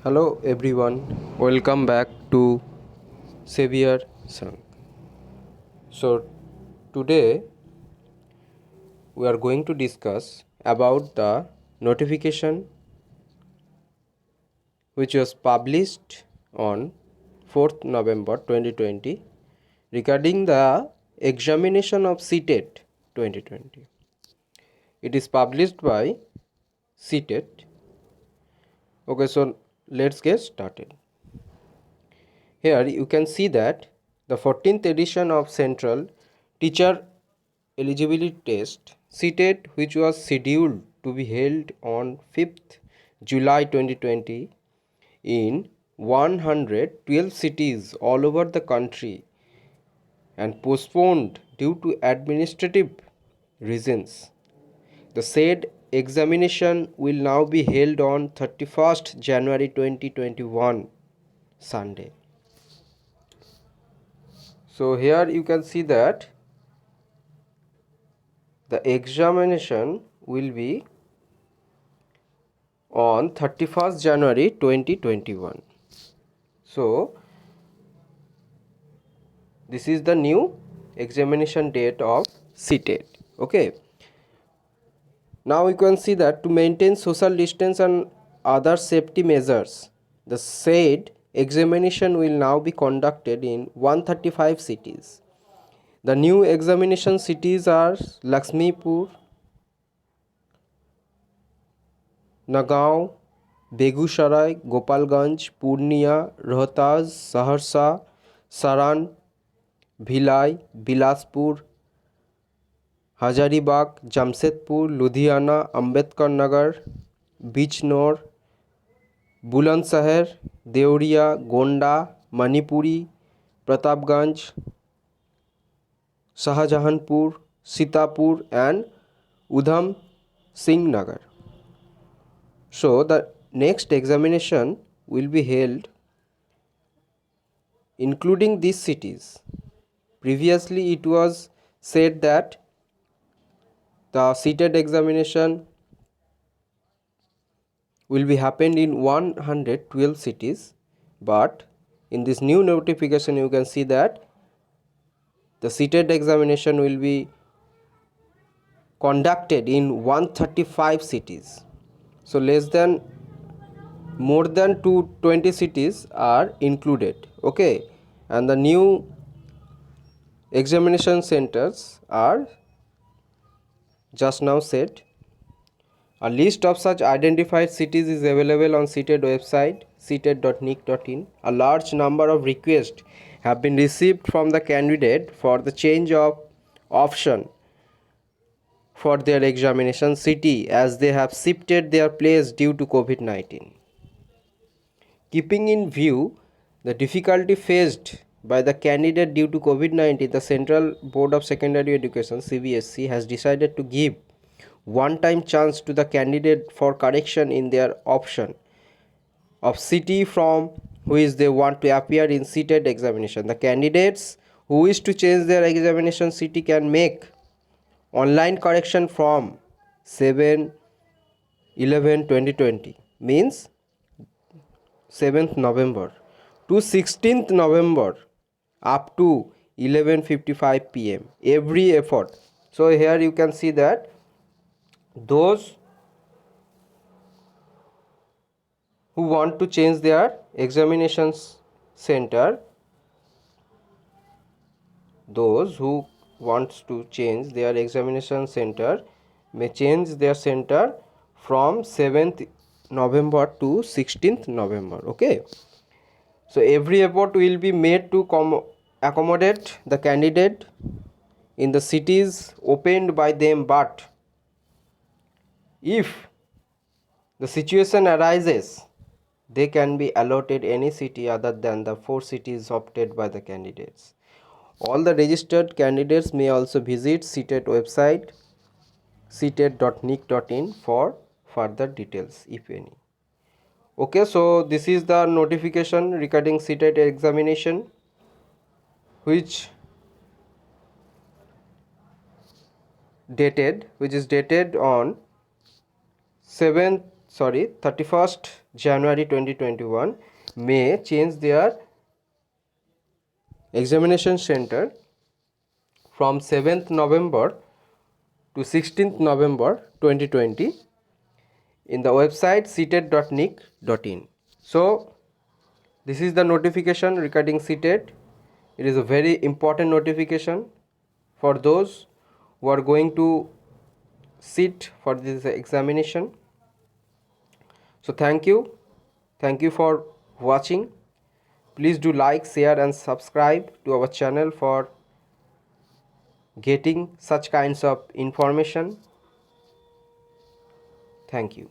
Hello everyone, welcome back to Xavier Sang. So today we are going to discuss about the notification which was published on 4th November 2020 regarding the examination of CTET 2020. It is published by CTET. Okay, so let's get started. Here you can see that the 14th edition of Central Teacher Eligibility Test CTET, which was scheduled to be held on 5th July 2020 in 112 cities all over the country and postponed due to administrative reasons. The said examination will now be held on 31st January 2021 Sunday. So here you can see that the examination will be on 31st January 2021. So this is the new examination date of CTET. Okay. Now you can see that to maintain social distance and other safety measures, the said examination will now be conducted in 135 cities. The new examination cities are Lakshmipur, Nagaon, Begusarai, Gopalganj, Purnia, Rohtas, Saharsa, Saran, Bhilai, Bilaspur, Hazaribagh, Jamshedpur, Ludhiana, Ambedkar Nagar, Bijnor, Bulandshahr, Deoria, Gonda, Manipuri, Pratapganj, Shahjahanpur, Sitapur and Udham Singh Nagar. So the next examination will be held including these cities. Previously it was said that the CTET examination will be happened in 112 cities, but in this new notification you can see that the CTET examination will be conducted in 135 cities. So more than 220 cities are included. Okay, and the new examination centers are just now said. A list of such identified cities is available on CTET website ctet.nic.in. A large number of requests have been received from the candidate for the change of option for their examination city as they have shifted their place due to COVID-19. Keeping in view the difficulty faced by the candidate due to COVID-19, the Central Board of Secondary Education CBSE has decided to give one-time chance to the candidate for correction in their option of city from which they want to appear in CTET examination. The candidates who wish to change their examination city can make online correction from 7/11/2020 means 7th November to 16th November up to 11:55 p.m. every effort. So here you can see that those who want to change their examinations center, those who wants to change their examination center may change their center from 7th November to 16th November. Okay, so every effort will be made to accommodate the candidate in the cities opened by them, but if the situation arises, they can be allotted any city other than the 4 cities opted by the candidates. All the registered candidates may also visit CTET website ctet.nic.in for further details if any. Okay, so this is the notification regarding CTET examination which is dated on 7th 31st January 2021 may change their examination center from 7th November to 16th November 2020 in the website ctet.nic.in. So this is the notification regarding CTET. It is a very important notification for those who are going to sit for this examination. So thank you for watching. Please do like, share and subscribe to our channel for getting such kinds of information. Thank you.